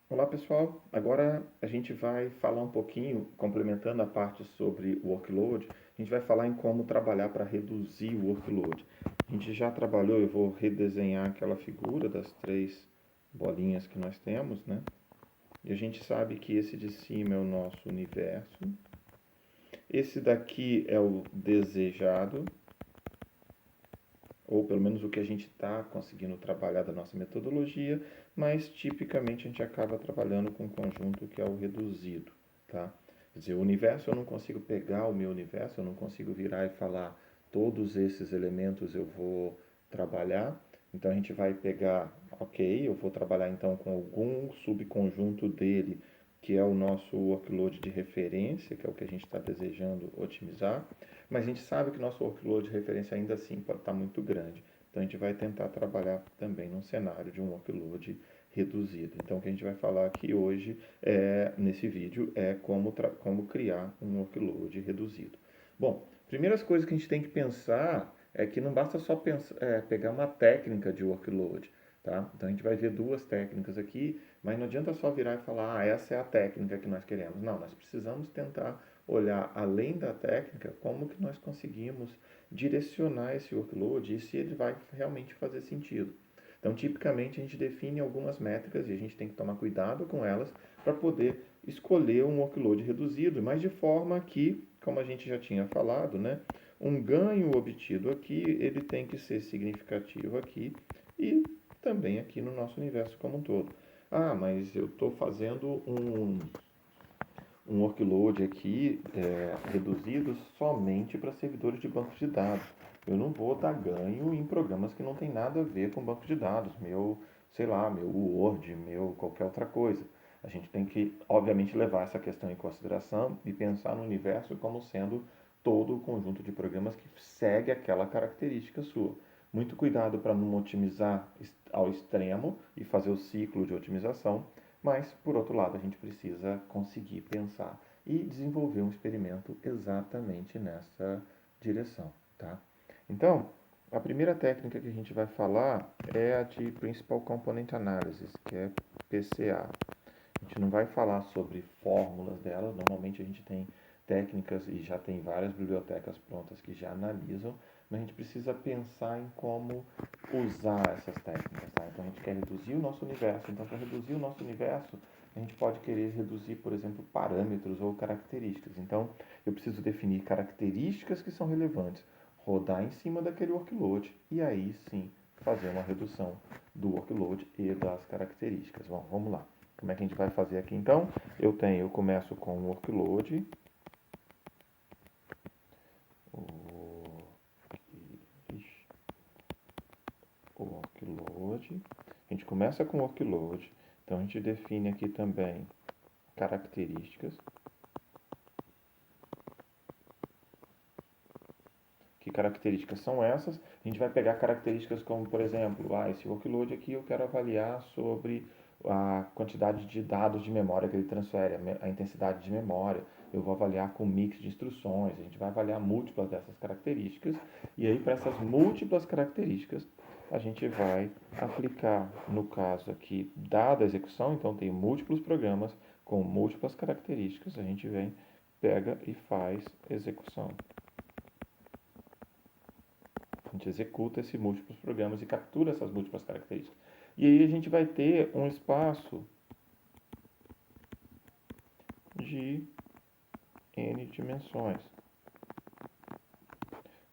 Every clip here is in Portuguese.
Olá pessoal, agora a gente vai falar um pouquinho, complementando a parte sobre o workload, a gente vai falar em como trabalhar para reduzir o workload. A gente já trabalhou, eu vou redesenhar aquela figura das três bolinhas que nós temos, né? E a gente sabe que esse de cima é o nosso universo, esse daqui é o desejado, ou pelo menos o que a gente está conseguindo trabalhar da nossa metodologia, mas tipicamente a gente acaba trabalhando com um conjunto que é o reduzido, tá? Quer dizer, o universo eu não consigo pegar o meu universo, eu não consigo virar e falar todos esses elementos eu vou trabalhar, então a gente vai pegar, ok, eu vou trabalhar então com algum subconjunto dele, que é o nosso workload de referência, que é o que a gente está desejando otimizar, mas a gente sabe que nosso workload de referência ainda assim pode estar muito grande. Então a gente vai tentar trabalhar também num cenário de um workload reduzido. Então o que a gente vai falar aqui hoje, nesse vídeo, é como criar um workload reduzido. Bom, primeiras coisas que a gente tem que pensar é que não basta só pegar uma técnica de workload. Tá? Então a gente vai ver duas técnicas aqui, mas não adianta só virar e falar, essa é a técnica que nós queremos. Não, nós precisamos tentar olhar além da técnica como que nós conseguimos direcionar esse workload e se ele vai realmente fazer sentido. Então, tipicamente, a gente define algumas métricas e a gente tem que tomar cuidado com elas para poder escolher um workload reduzido, mas de forma que, como a gente já tinha falado, né, um ganho obtido aqui, ele tem que ser significativo aqui e também aqui no nosso universo como um todo. Ah, mas eu estou fazendo um workload aqui reduzido somente para servidores de banco de dados. Eu não vou dar ganho em programas que não tem nada a ver com banco de dados, meu, sei lá, meu Word, meu qualquer outra coisa. A gente tem que, obviamente, levar essa questão em consideração e pensar no universo como sendo todo o conjunto de programas que segue aquela característica sua. Muito cuidado para não otimizar ao extremo e fazer o ciclo de otimização, mas, por outro lado, a gente precisa conseguir pensar e desenvolver um experimento exatamente nessa direção, tá? Então, a primeira técnica que a gente vai falar é a de Principal Component Analysis, que é PCA. A gente não vai falar sobre fórmulas dela, normalmente a gente tem técnicas e já tem várias bibliotecas prontas que já analisam, mas a gente precisa pensar em como usar essas técnicas, tá? Então a gente quer reduzir o nosso universo, então para reduzir o nosso universo, a gente pode querer reduzir, por exemplo, parâmetros ou características. Então eu preciso definir características que são relevantes, rodar em cima daquele workload e aí sim fazer uma redução do workload e das características. Bom, vamos lá. Como é que a gente vai fazer aqui então? Eu começo com o workload. O workload. A gente começa com o workload. Então a gente define aqui também características. Que características são essas? A gente vai pegar características como, por exemplo, esse workload aqui eu quero avaliar sobre a quantidade de dados de memória que ele transfere, a intensidade de memória. Eu vou avaliar com mix de instruções, a gente vai avaliar múltiplas dessas características. E aí, para essas múltiplas características, a gente vai aplicar, no caso aqui, dada a execução, então tem múltiplos programas com múltiplas características, a gente vem, pega e faz execução. A gente executa esses múltiplos programas e captura essas múltiplas características. E aí a gente vai ter um espaço de n dimensões.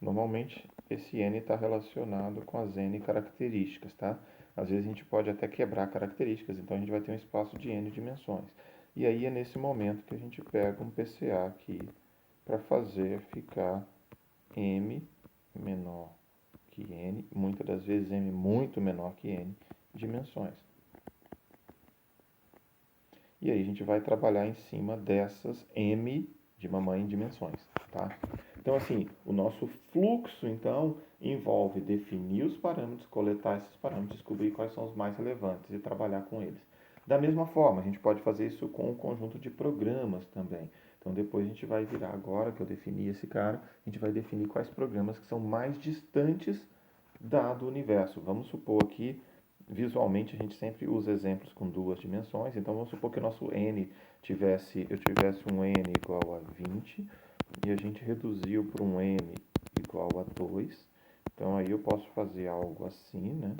Normalmente esse n está relacionado com as n características, tá? Às vezes a gente pode até quebrar características, então a gente vai ter um espaço de n dimensões. E aí é nesse momento que a gente pega um PCA aqui para fazer ficar m menor que n, muitas das vezes m muito menor que n dimensões. E aí a gente vai trabalhar em cima dessas m de mamãe dimensões, tá? Então assim, o nosso fluxo então envolve definir os parâmetros, coletar esses parâmetros, descobrir quais são os mais relevantes e trabalhar com eles. Da mesma forma, a gente pode fazer isso com um conjunto de programas também. Então depois a gente vai virar agora que eu defini esse cara, a gente vai definir quais programas que são mais distantes dado o universo. Vamos supor aqui visualmente a gente sempre usa exemplos com duas dimensões. Então vamos supor que o nosso n eu tivesse um n igual a 20 e a gente reduziu para um n igual a 2. Então aí eu posso fazer algo assim, né?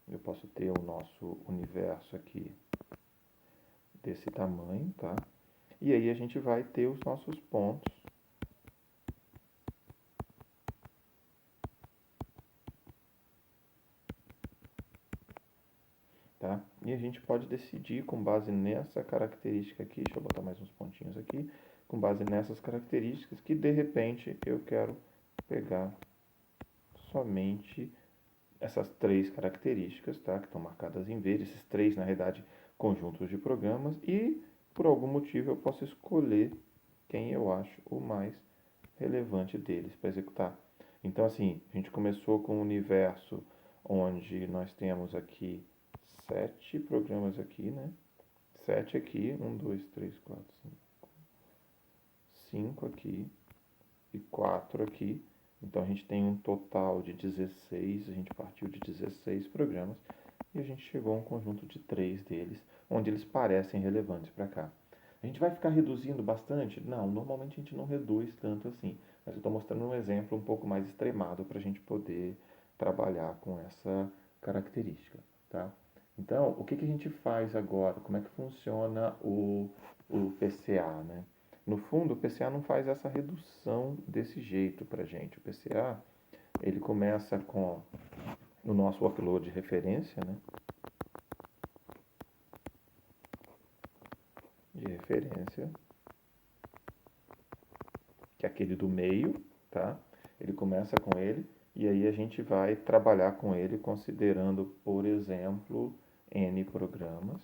Eu posso ter o nosso universo aqui desse tamanho, tá? E aí a gente vai ter os nossos pontos. Tá? E a gente pode decidir com base nessa característica aqui, deixa eu botar mais uns pontinhos aqui, com base nessas características, que de repente eu quero pegar somente essas três características, tá? Que estão marcadas em verde, esses três, na realidade, conjuntos de programas, e por algum motivo eu posso escolher quem eu acho o mais relevante deles para executar. Então, assim, a gente começou com um universo onde nós temos aqui 7 programas aqui, né? 7 aqui, 5 aqui e 4 aqui. Então a gente tem um total de 16, a gente partiu de 16 programas e a gente chegou a um conjunto de 3 deles, onde eles parecem relevantes para cá. A gente vai ficar reduzindo bastante? Não, normalmente a gente não reduz tanto assim. Mas eu estou mostrando um exemplo um pouco mais extremado para a gente poder trabalhar com essa característica, tá? Então, o que a gente faz agora? Como é que funciona o PCA, né? No fundo, o PCA não faz essa redução desse jeito para a gente. O PCA, ele começa com o nosso workload de referência, né? De referência, que é aquele do meio, tá? Ele começa com ele e aí a gente vai trabalhar com ele considerando, por exemplo, N programas,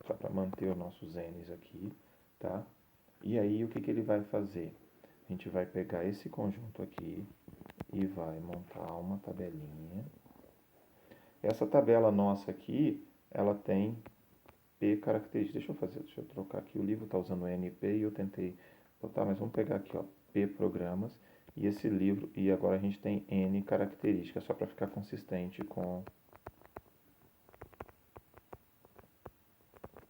só para manter os nossos N's aqui, tá? E aí o que ele vai fazer? A gente vai pegar esse conjunto aqui e vai montar uma tabelinha. Essa tabela nossa aqui, ela tem P características. Deixa eu trocar aqui. O livro está usando NP e eu tentei botar, mas vamos pegar aqui, ó, P programas. E esse livro, e agora a gente tem N características, só para ficar consistente com.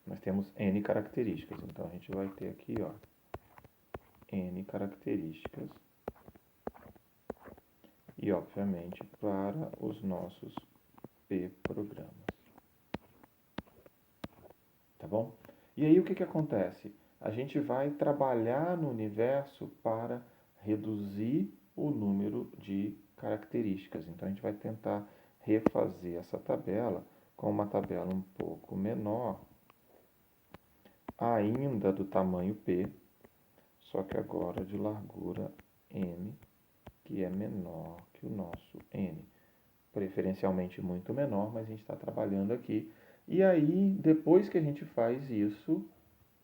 Nós temos N características, então a gente vai ter aqui, ó, N características. E, obviamente, para os nossos P programas. Tá bom? E aí o que acontece? A gente vai trabalhar no universo para reduzir o número de características. Então a gente vai tentar refazer essa tabela com uma tabela um pouco menor, ainda do tamanho P, só que agora de largura M, que é menor que o nosso N. Preferencialmente muito menor, mas a gente está trabalhando aqui. E aí, depois que a gente faz isso,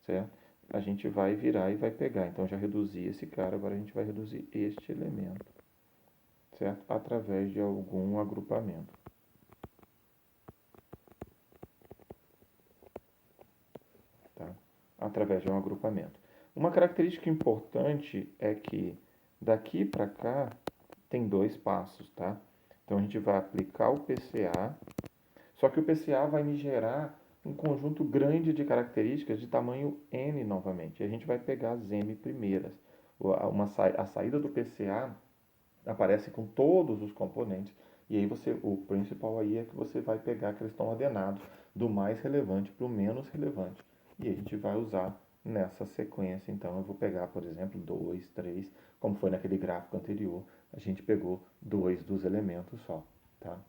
certo? A gente vai virar e vai pegar. Então, já reduzi esse cara, agora a gente vai reduzir este elemento, certo? Através de algum agrupamento. Tá? Através de um agrupamento. Uma característica importante é que daqui para cá tem dois passos, tá? Então, a gente vai aplicar o PCA, só que o PCA vai me gerar um conjunto grande de características de tamanho n novamente. E a gente vai pegar as m primeiras. A saída do PCA aparece com todos os componentes. E aí o principal aí é que você vai pegar que eles estão ordenados do mais relevante para o menos relevante. E a gente vai usar nessa sequência. Então eu vou pegar, por exemplo, 2, 3, como foi naquele gráfico anterior, a gente pegou 2 dos elementos só, tá?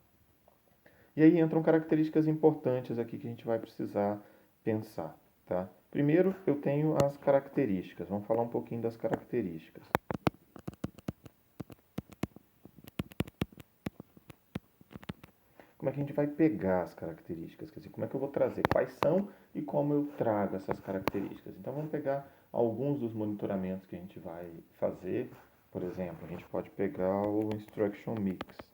E aí entram características importantes aqui que a gente vai precisar pensar, tá? Primeiro, eu tenho as características. Vamos falar um pouquinho das características. Como é que a gente vai pegar as características? Quer dizer, como é que eu vou trazer? Quais são e como eu trago essas características? Então, vamos pegar alguns dos monitoramentos que a gente vai fazer. Por exemplo, a gente pode pegar o Instruction Mix.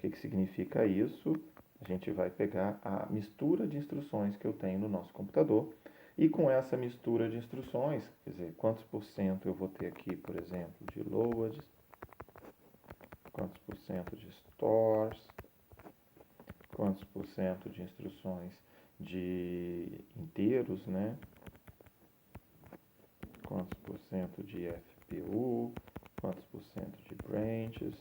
O que significa isso? A gente vai pegar a mistura de instruções que eu tenho no nosso computador E com essa mistura de instruções, quer dizer, quantos por cento eu vou ter aqui, por exemplo, de loads, quantos por cento de stores, quantos por cento de instruções de inteiros, né? Quantos por cento de FPU, quantos por cento de branches.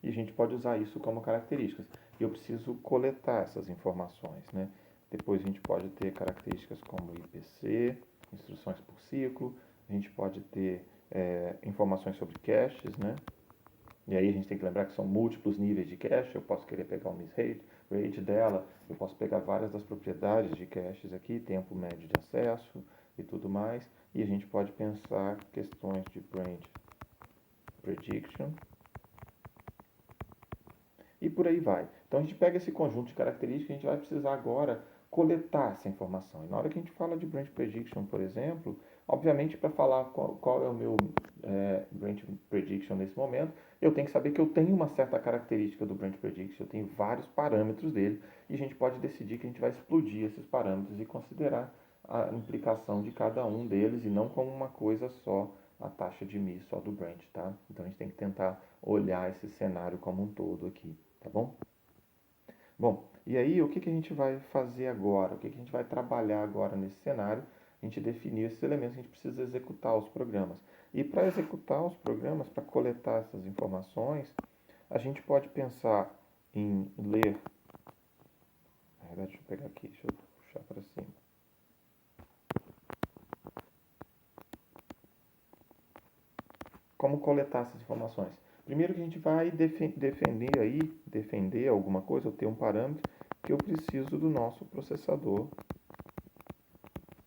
E a gente pode usar isso como características. Eu preciso coletar essas informações, né? Depois a gente pode ter características como IPC, instruções por ciclo. A gente pode ter informações sobre caches, né? E aí a gente tem que lembrar que são múltiplos níveis de cache. Eu posso querer pegar o miss rate dela, eu posso pegar várias das propriedades de caches aqui, tempo médio de acesso e tudo mais. E a gente pode pensar questões de branch prediction e por aí vai. Então a gente pega esse conjunto de características, a gente vai precisar agora coletar essa informação. E na hora que a gente fala de branch prediction, por exemplo, obviamente para falar qual é o meu branch prediction nesse momento, eu tenho que saber que eu tenho uma certa característica do branch prediction, eu tenho vários parâmetros dele, e a gente pode decidir que a gente vai explodir esses parâmetros e considerar a implicação de cada um deles e não como uma coisa só, a taxa de miss só do branch, tá? Então a gente tem que tentar olhar esse cenário como um todo aqui, tá bom? Bom, e aí o que a gente vai fazer agora? O que a gente vai trabalhar agora nesse cenário? A gente definiu esses elementos, a gente precisa executar os programas. E para executar os programas, para coletar essas informações, a gente pode pensar em ler. Na verdade, deixa eu pegar aqui, deixa eu puxar para cima. Como coletar essas informações? Primeiro que a gente vai defender alguma coisa, ou ter um parâmetro que eu preciso do nosso processador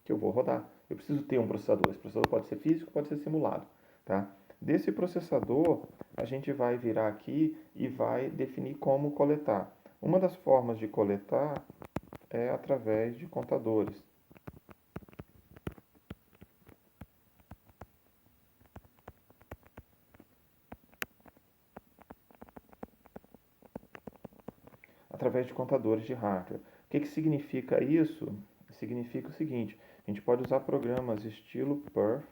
que eu vou rodar. Eu preciso ter um processador. Esse processador pode ser físico, pode ser simulado, tá? Desse processador, a gente vai virar aqui e vai definir como coletar. Uma das formas de coletar é através de contadores. Através de contadores de hardware. O que significa isso? Significa o seguinte, a gente pode usar programas estilo Perf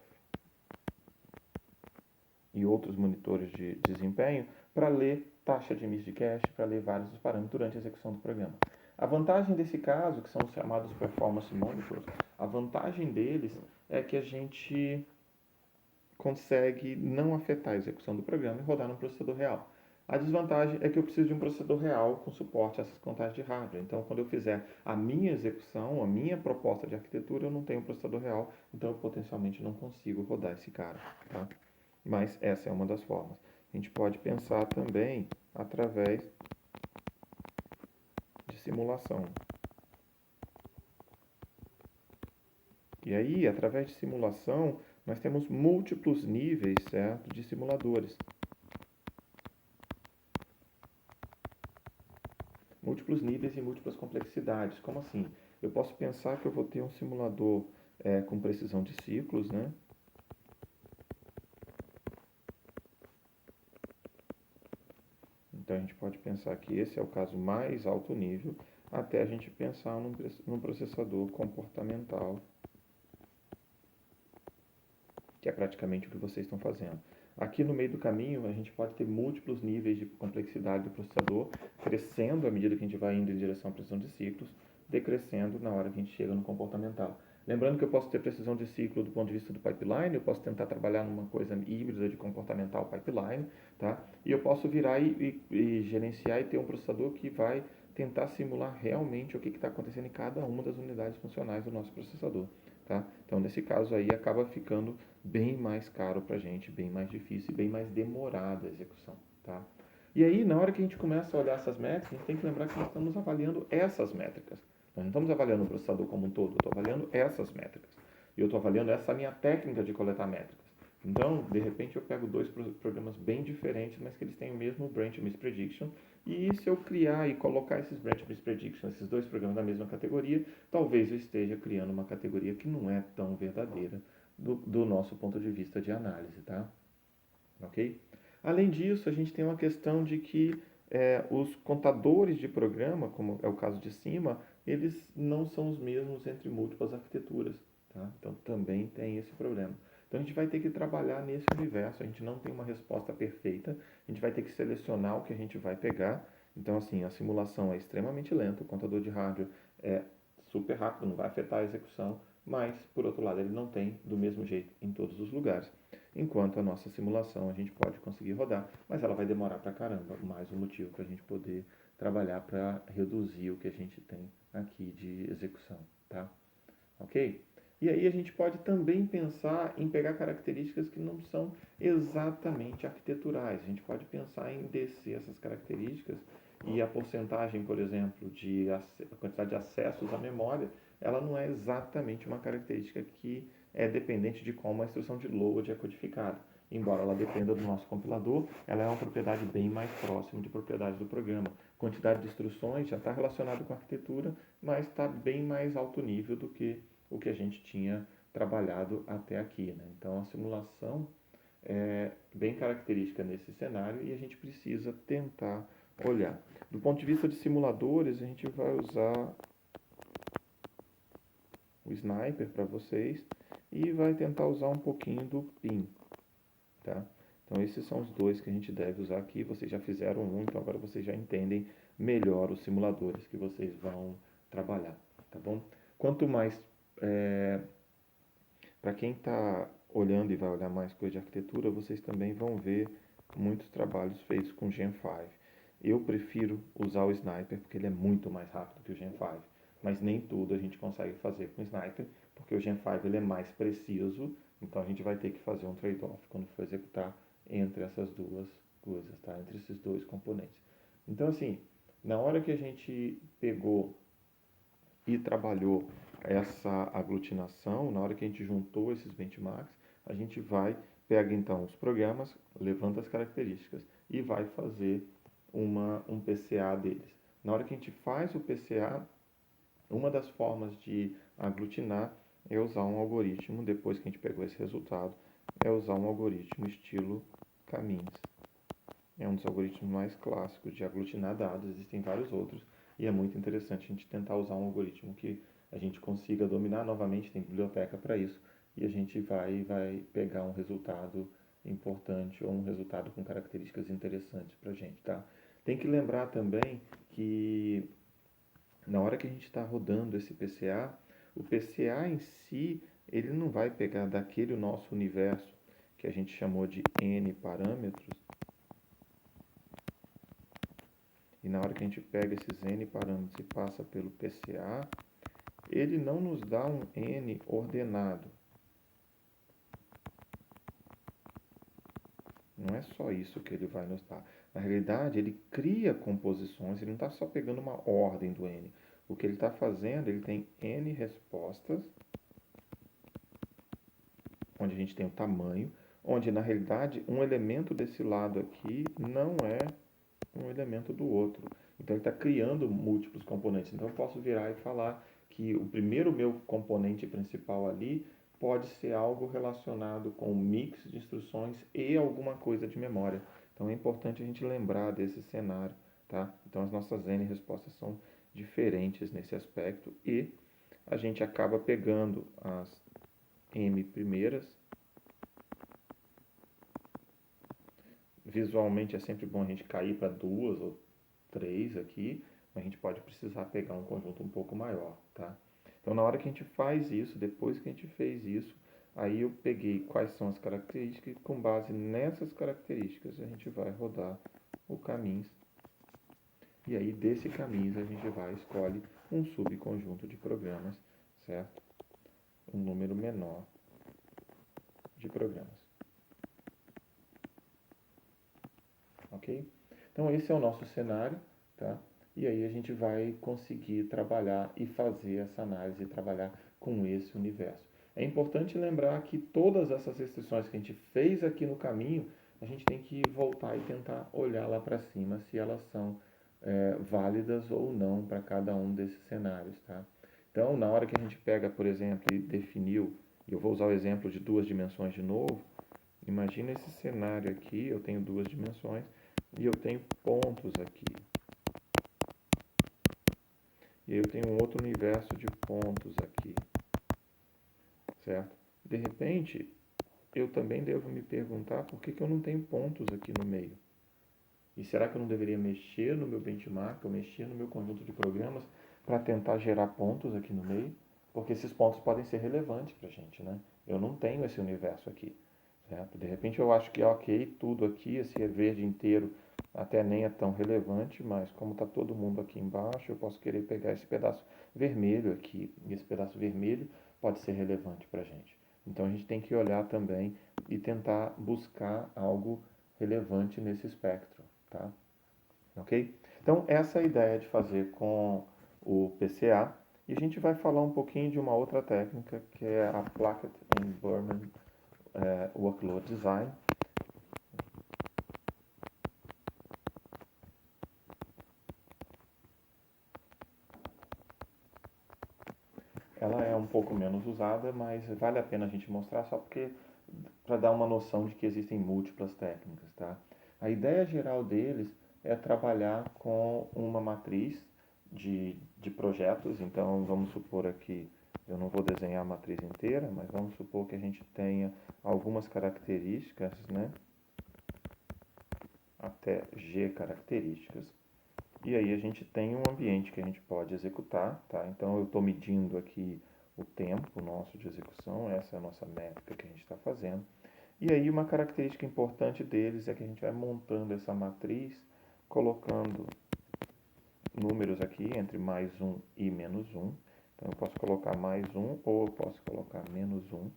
e outros monitores de desempenho para ler taxa de miss de cache, para ler vários dos parâmetros durante a execução do programa. A vantagem desse caso, que são os chamados Performance Monitors, a vantagem deles é que a gente consegue não afetar a execução do programa e rodar no processador real. A desvantagem é que eu preciso de um processador real com suporte a essas contagens de hardware. Então, quando eu fizer a minha execução, a minha proposta de arquitetura, eu não tenho um processador real, então eu potencialmente não consigo rodar esse cara, tá? Mas essa é uma das formas. A gente pode pensar também através de simulação. E aí, através de simulação, nós temos múltiplos níveis, certo, de simuladores. Múltiplos níveis e múltiplas complexidades. Como assim? Eu posso pensar que eu vou ter um simulador com precisão de ciclos, né? Então a gente pode pensar que esse é o caso mais alto nível, até a gente pensar num processador comportamental, que é praticamente o que vocês estão fazendo. Aqui no meio do caminho, a gente pode ter múltiplos níveis de complexidade do processador, crescendo à medida que a gente vai indo em direção à precisão de ciclos, decrescendo na hora que a gente chega no comportamental. Lembrando que eu posso ter precisão de ciclo do ponto de vista do pipeline, eu posso tentar trabalhar numa coisa híbrida de comportamental pipeline, tá? E eu posso virar e gerenciar e ter um processador que vai tentar simular realmente o que está acontecendo em cada uma das unidades funcionais do nosso processador, tá? Então, nesse caso aí, acaba ficando bem mais caro para a gente, bem mais difícil e bem mais demorada a execução, tá? E aí, na hora que a gente começa a olhar essas métricas, a gente tem que lembrar que nós estamos avaliando essas métricas. Nós não estamos avaliando o processador como um todo, eu estou avaliando essas métricas. E eu estou avaliando essa minha técnica de coletar métricas. Então, de repente, eu pego dois programas bem diferentes, mas que eles têm o mesmo branch miss prediction. E se eu criar e colocar esses branch miss prediction, esses dois programas na mesma categoria, talvez eu esteja criando uma categoria que não é tão verdadeira do nosso ponto de vista de análise, tá? Ok? Além disso, a gente tem uma questão de que os contadores de programa, como é o caso de cima, eles não são os mesmos entre múltiplas arquiteturas. Tá? Então também tem esse problema. Então a gente vai ter que trabalhar nesse universo, a gente não tem uma resposta perfeita, a gente vai ter que selecionar o que a gente vai pegar. Então assim, a simulação é extremamente lenta, o contador de hardware é super rápido, não vai afetar a execução, mas por outro lado ele não tem do mesmo jeito em todos os lugares. Enquanto a nossa simulação a gente pode conseguir rodar, mas ela vai demorar pra caramba, mais um motivo para a gente poder trabalhar para reduzir o que a gente tem aqui de execução, tá? Ok? E aí a gente pode também pensar em pegar características que não são exatamente arquiteturais. A gente pode pensar em descer essas características e a porcentagem, por exemplo, a quantidade de acessos à memória, ela não é exatamente uma característica que é dependente de como a instrução de load é codificada. Embora ela dependa do nosso compilador, ela é uma propriedade bem mais próxima de propriedade do programa. Quantidade de instruções já está relacionado com a arquitetura, mas está bem mais alto nível do que o que a gente tinha trabalhado até aqui. Né? Então, a simulação é bem característica nesse cenário e a gente precisa tentar olhar. Do ponto de vista de simuladores, a gente vai usar o Sniper para vocês e vai tentar usar um pouquinho do PIN. Tá? Então, esses são os dois que a gente deve usar aqui. Vocês já fizeram um, então agora vocês já entendem melhor os simuladores que vocês vão trabalhar. Tá bom? Quanto mais para quem está olhando e vai olhar mais coisa de arquitetura, vocês também vão ver muitos trabalhos feitos com Gen 5. Eu prefiro usar o Sniper porque ele é muito mais rápido que o Gen 5, mas nem tudo a gente consegue fazer com o Sniper, porque o Gen 5 ele é mais preciso, então a gente vai ter que fazer um trade-off quando for executar entre essas duas coisas, tá? Entre esses dois componentes. Então assim, na hora que a gente pegou e trabalhou essa aglutinação, na hora que a gente juntou esses benchmarks, a gente pega então os programas, levanta as características e vai fazer um PCA deles. Na hora que a gente faz o PCA, uma das formas de aglutinar é usar um algoritmo, depois que a gente pegou esse resultado, é usar um algoritmo estilo Camins. É um dos algoritmos mais clássicos de aglutinar dados, existem vários outros, e é muito interessante a gente tentar usar um algoritmo que a gente consiga dominar novamente, tem biblioteca para isso, e a gente vai pegar um resultado importante ou um resultado com características interessantes para a gente, tá? Tem que lembrar também que na hora que a gente está rodando esse PCA, o PCA em si, ele não vai pegar daquele nosso universo que a gente chamou de N parâmetros, e na hora que a gente pega esses N parâmetros e passa pelo PCA, ele não nos dá um N ordenado. Não é só isso que ele vai nos dar. Na realidade, ele cria composições, ele não está só pegando uma ordem do N. O que ele está fazendo, ele tem N respostas, onde a gente tem o tamanho, onde na realidade um elemento desse lado aqui não é um elemento do outro. Então ele está criando múltiplos componentes. Então eu posso virar e falar que o primeiro meu componente principal ali pode ser algo relacionado com um mix de instruções e alguma coisa de memória. Então é importante a gente lembrar desse cenário, tá? Então as nossas N respostas são diferentes nesse aspecto e a gente acaba pegando as M primeiras. Visualmente é sempre bom a gente cair para duas ou três aqui, mas a gente pode precisar pegar um conjunto um pouco maior, tá? Então, na hora que a gente faz isso, depois que a gente fez isso, aí eu peguei quais são as características e com base nessas características a gente vai rodar o caminhos. E aí desse caminhos a gente vai escolhe um subconjunto de programas, certo? Um número menor de programas. Ok? Então esse é o nosso cenário, tá? E aí a gente vai conseguir trabalhar e fazer essa análise, trabalhar com esse universo. É importante lembrar que todas essas restrições que a gente fez aqui no caminho, a gente tem que voltar e tentar olhar lá para cima se elas são válidas ou não para cada um desses cenários, tá? Então, na hora que a gente pega, por exemplo, e definiu, e eu vou usar o exemplo de duas dimensões de novo, imagina esse cenário aqui, eu tenho duas dimensões, e eu tenho pontos aqui. E aí eu tenho um outro universo de pontos aqui, certo? De repente, eu também devo me perguntar por que eu não tenho pontos aqui no meio. E será que eu não deveria mexer no meu benchmark, ou mexer no meu conjunto de programas para tentar gerar pontos aqui no meio? Porque esses pontos podem ser relevantes para a gente, né? Eu não tenho esse universo aqui, certo? De repente eu acho que, ok, tudo aqui, esse verde inteiro até nem é tão relevante, mas como está todo mundo aqui embaixo, eu posso querer pegar esse pedaço vermelho aqui, e esse pedaço vermelho pode ser relevante para a gente. Então a gente tem que olhar também e tentar buscar algo relevante nesse espectro, tá? Ok? Então essa é a ideia de fazer com o PCA, e a gente vai falar um pouquinho de uma outra técnica que é a Placket and Burman Workload Design. Ela é um pouco menos usada, mas vale a pena a gente mostrar só porque para dar uma noção de que existem múltiplas técnicas, tá? A ideia geral deles é trabalhar com uma matriz de projetos. Então vamos supor aqui, eu não vou desenhar a matriz inteira, mas vamos supor que a gente tenha algumas características, né? Até G características. E aí a gente tem um ambiente que a gente pode executar, tá? Então eu estou medindo aqui o tempo nosso de execução, essa é a nossa métrica que a gente está fazendo. E aí uma característica importante deles é que a gente vai montando essa matriz, colocando números aqui entre mais um e menos um. Então eu posso colocar mais um ou eu posso colocar menos um.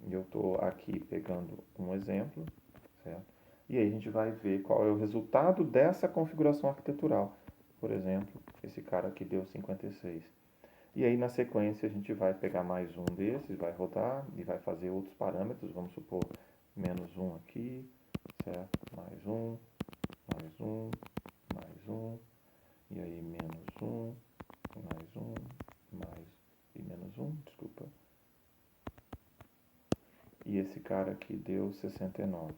E eu estou aqui pegando um exemplo, certo? E aí a gente vai ver qual é o resultado dessa configuração arquitetural. Por exemplo, esse cara aqui deu 56. E aí na sequência a gente vai pegar mais um desses, vai rodar e vai fazer outros parâmetros. Vamos supor menos um aqui, certo? Mais um, mais um, mais um. E aí menos um, mais um, mais e menos um, desculpa. E esse cara aqui deu 69.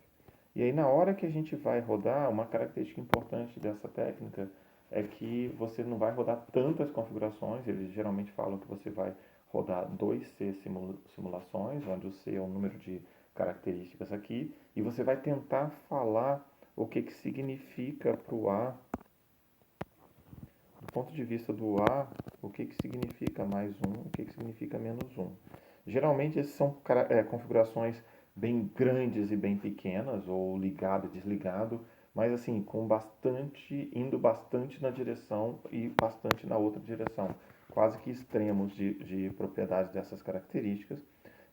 E aí na hora que a gente vai rodar, uma característica importante dessa técnica é que você não vai rodar tantas configurações. Eles geralmente falam que você vai rodar 2C simulações, onde o C é o número de características aqui, e você vai tentar falar o que significa para o A, do ponto de vista do A, o que significa mais um, o que significa menos um. Geralmente essas são configurações bem grandes e bem pequenas, ou ligado e desligado, mas assim, com bastante, indo bastante na direção e bastante na outra direção, quase que extremos de propriedades dessas características.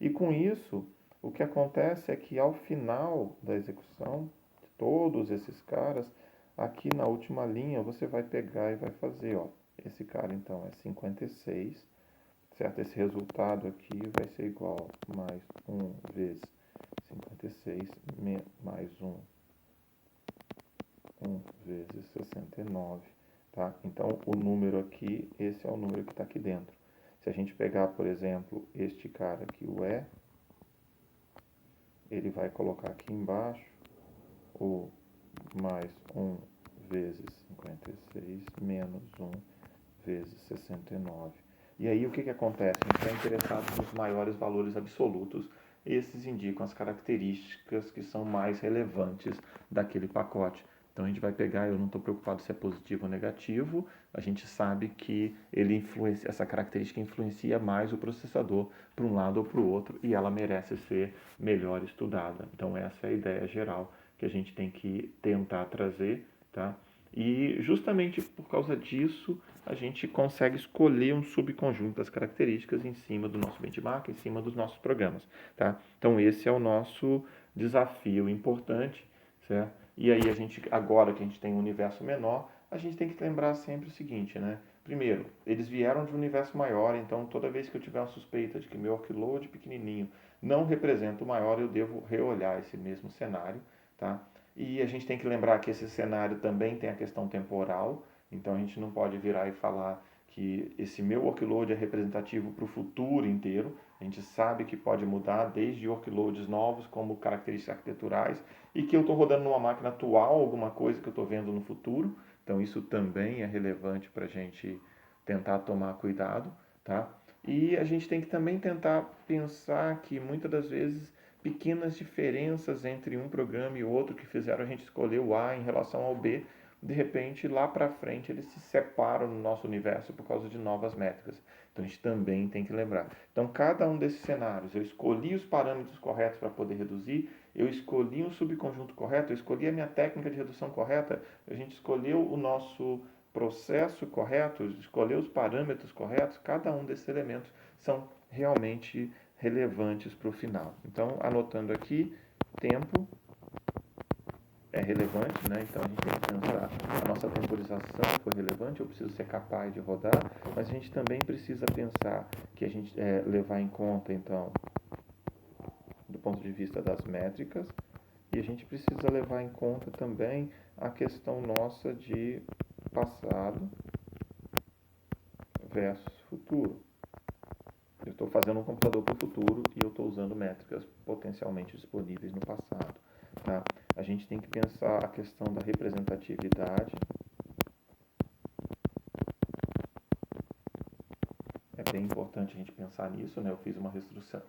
E com isso, o que acontece é que ao final da execução de todos esses caras, aqui na última linha você vai pegar e vai fazer, ó, esse cara então é 56, certo? Esse resultado aqui vai ser igual a mais 1 vezes 56 mais 1 vezes 69, tá? Então o número aqui, esse é o número que está aqui dentro. Se a gente pegar, por exemplo, este cara aqui, o E, ele vai colocar aqui embaixo o mais 1 vezes 56 menos 1 vezes 69. E aí o que acontece? A gente está interessado nos maiores valores absolutos. Esses indicam as características que são mais relevantes daquele pacote. Então a gente vai pegar, eu não estou preocupado se é positivo ou negativo, a gente sabe que essa característica influencia mais o processador para um lado ou para o outro, e ela merece ser melhor estudada. Então essa é a ideia geral que a gente tem que tentar trazer, tá? E justamente por causa disso, a gente consegue escolher um subconjunto das características em cima do nosso benchmark, em cima dos nossos programas, tá? Então esse é o nosso desafio importante, certo? E aí a gente, agora que a gente tem um universo menor, a gente tem que lembrar sempre o seguinte, né? Primeiro, eles vieram de um universo maior, então toda vez que eu tiver uma suspeita de que meu workload pequenininho não representa o maior, eu devo reolhar esse mesmo cenário, tá? E a gente tem que lembrar que esse cenário também tem a questão temporal, então a gente não pode virar e falar que esse meu workload é representativo para o futuro inteiro, A gente sabe que pode mudar desde workloads novos, como características arquiteturais, e que eu estou rodando numa máquina atual alguma coisa que eu estou vendo no futuro. Então, isso também é relevante para a gente tentar tomar cuidado, tá? E a gente tem que também tentar pensar que muitas das vezes pequenas diferenças entre um programa e outro que fizeram a gente escolher o A em relação ao B, de repente lá para frente eles se separam no nosso universo por causa de novas métricas. Então a gente também tem que lembrar. Então cada um desses cenários, eu escolhi os parâmetros corretos para poder reduzir, eu escolhi um subconjunto correto, eu escolhi a minha técnica de redução correta, a gente escolheu o nosso processo correto, escolheu os parâmetros corretos, cada um desses elementos são realmente relevantes para o final. Então, anotando aqui, tempo é relevante, né? Então a gente tem que pensar, a nossa temporização foi relevante, eu preciso ser capaz de rodar, mas a gente também precisa pensar que a gente levar em conta, então, do ponto de vista das métricas, e a gente precisa levar em conta também a questão nossa de passado versus futuro. Eu estou fazendo um computador para o futuro e eu estou usando métricas potencialmente disponíveis no passado. Tá? A gente tem que pensar a questão da representatividade. É bem importante a gente pensar nisso, né? Eu fiz uma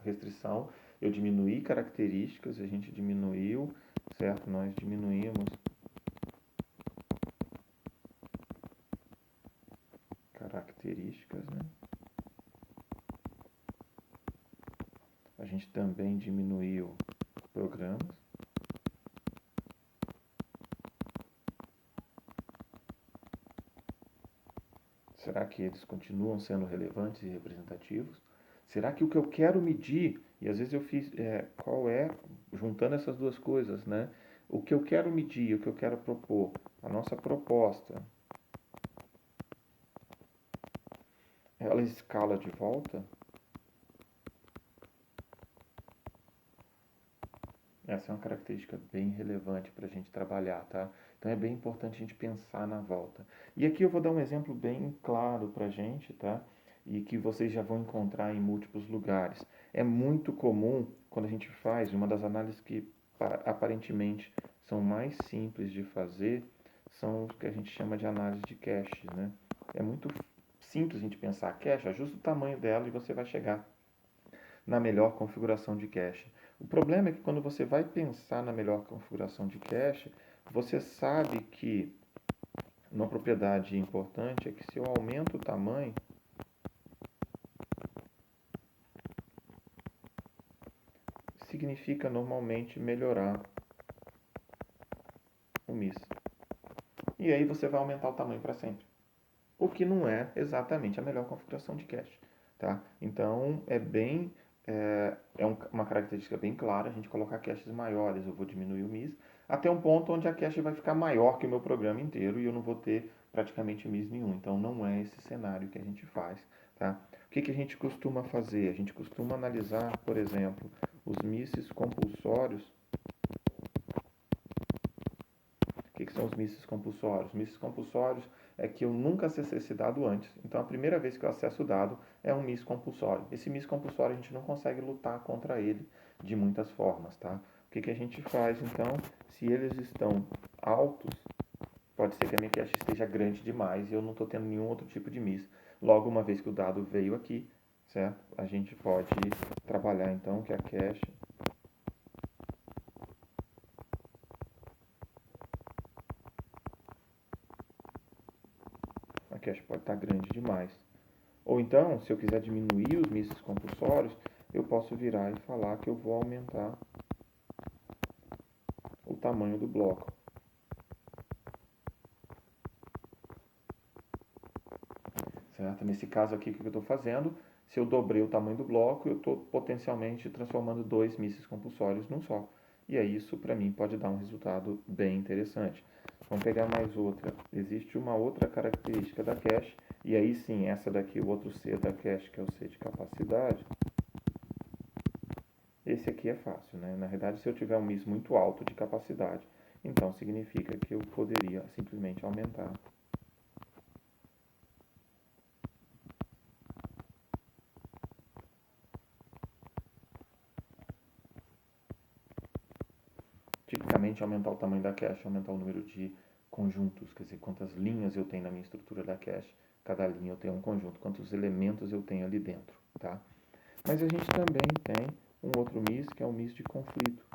restrição, eu diminuí características, a gente diminuiu, certo? Nós diminuímos características, né? A gente também diminuiu programas. Será que eles continuam sendo relevantes e representativos? Será que o que eu quero medir, e às vezes eu fiz, qual é, juntando essas duas coisas, né? O que eu quero medir, o que eu quero propor, a nossa proposta, ela escala de volta? Essa é uma característica bem relevante para a gente trabalhar, tá? Então é bem importante a gente pensar na volta. E aqui eu vou dar um exemplo bem claro para a gente, tá? E que vocês já vão encontrar em múltiplos lugares. É muito comum quando a gente faz uma das análises que aparentemente são mais simples de fazer, são os que a gente chama de análise de caches, né? É muito simples a gente pensar a cache, ajusta o tamanho dela e você vai chegar na melhor configuração de cache. O problema é que quando você vai pensar na melhor configuração de cache, você sabe que uma propriedade importante é que se eu aumento o tamanho, significa normalmente melhorar o MIS. E aí você vai aumentar o tamanho para sempre. O que não é exatamente a melhor configuração de cache. Tá? Então uma característica bem clara a gente colocar caches maiores. Eu vou diminuir o MIS até um ponto onde a cache vai ficar maior que o meu programa inteiro e eu não vou ter praticamente MIS nenhum. Então não é esse cenário que a gente faz. Tá? O que a gente costuma fazer? A gente costuma analisar, por exemplo, os MISs compulsórios. O que são os MISs compulsórios? Os MISs compulsórios é que eu nunca acessei esse dado antes. Então, a primeira vez que eu acesso o dado é um MIS compulsório. Esse MIS compulsório a gente não consegue lutar contra ele de muitas formas, tá? O que a gente faz, então, se eles estão altos, pode ser que a minha cache esteja grande demais e eu não estou tendo nenhum outro tipo de MIS. Logo, uma vez que o dado veio aqui, certo? A gente pode trabalhar, então, que a cache pode estar grande demais. Ou então, se eu quiser diminuir os misses compulsórios, eu posso virar e falar que eu vou aumentar o tamanho do bloco. Certo? Nesse caso aqui, o que eu estou fazendo? Se eu dobrei o tamanho do bloco, eu estou potencialmente transformando dois misses compulsórios num só. E aí isso, para mim, pode dar um resultado bem interessante. Vamos pegar mais outra. Existe uma outra característica da cache, e aí sim, essa daqui, o outro C da cache, que é o C de capacidade. Esse aqui é fácil, né? Na verdade, se eu tiver um MIS muito alto de capacidade, então significa que eu poderia simplesmente aumentar basicamente aumentar o tamanho da cache, aumentar o número de conjuntos, quer dizer, quantas linhas eu tenho na minha estrutura da cache. Cada linha eu tenho um conjunto, quantos elementos eu tenho ali dentro, tá? Mas a gente também tem um outro MIS, que é o MIS de conflito.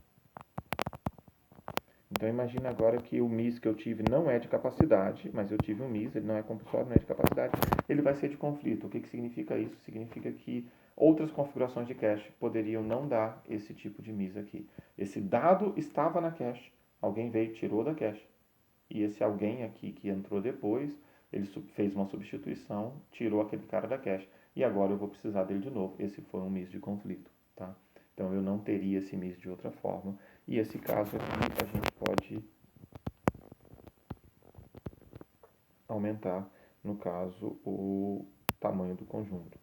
Então imagina agora que o MIS que eu tive não é de capacidade, mas eu tive um MIS, ele não é compulsório, não é de capacidade, ele vai ser de conflito. O que significa isso? Significa que outras configurações de cache poderiam não dar esse tipo de MIS aqui. Esse dado estava na cache, alguém veio e tirou da cache. E esse alguém aqui que entrou depois, ele fez uma substituição, tirou aquele cara da cache. E agora eu vou precisar dele de novo. Esse foi um MIS de conflito, tá? Então eu não teria esse MIS de outra forma. E esse caso aqui a gente pode aumentar, no caso, o tamanho do conjunto.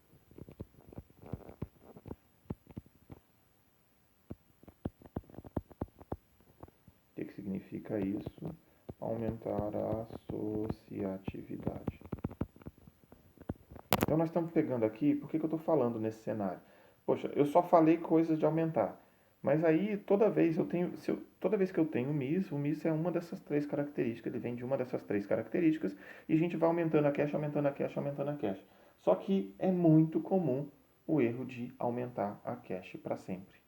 O que significa isso? Aumentar a associatividade. Então nós estamos pegando aqui, por que eu estou falando nesse cenário? Poxa, eu só falei coisas de aumentar. Mas aí toda vez toda vez que eu tenho o MIS é uma dessas três características, ele vem de uma dessas três características e a gente vai aumentando a cache, aumentando a cache, aumentando a cache. Só que é muito comum o erro de aumentar a cache para sempre.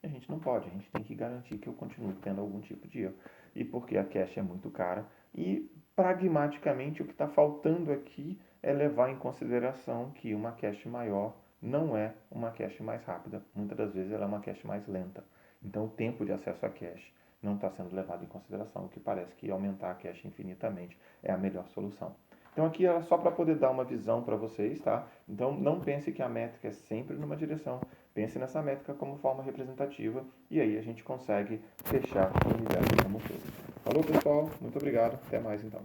A gente não pode, a gente tem que garantir que eu continue tendo algum tipo de erro. E porque a cache é muito cara e pragmaticamente o que está faltando aqui é levar em consideração que uma cache maior não é uma cache mais rápida. Muitas das vezes ela é uma cache mais lenta. Então o tempo de acesso à cache não está sendo levado em consideração, o que parece que aumentar a cache infinitamente é a melhor solução. Então aqui era só para poder dar uma visão para vocês, tá? Então não pense que a métrica é sempre numa direção. Pense nessa métrica como forma representativa e aí a gente consegue fechar o universo como um todo. Falou, pessoal. Muito obrigado. Até mais então.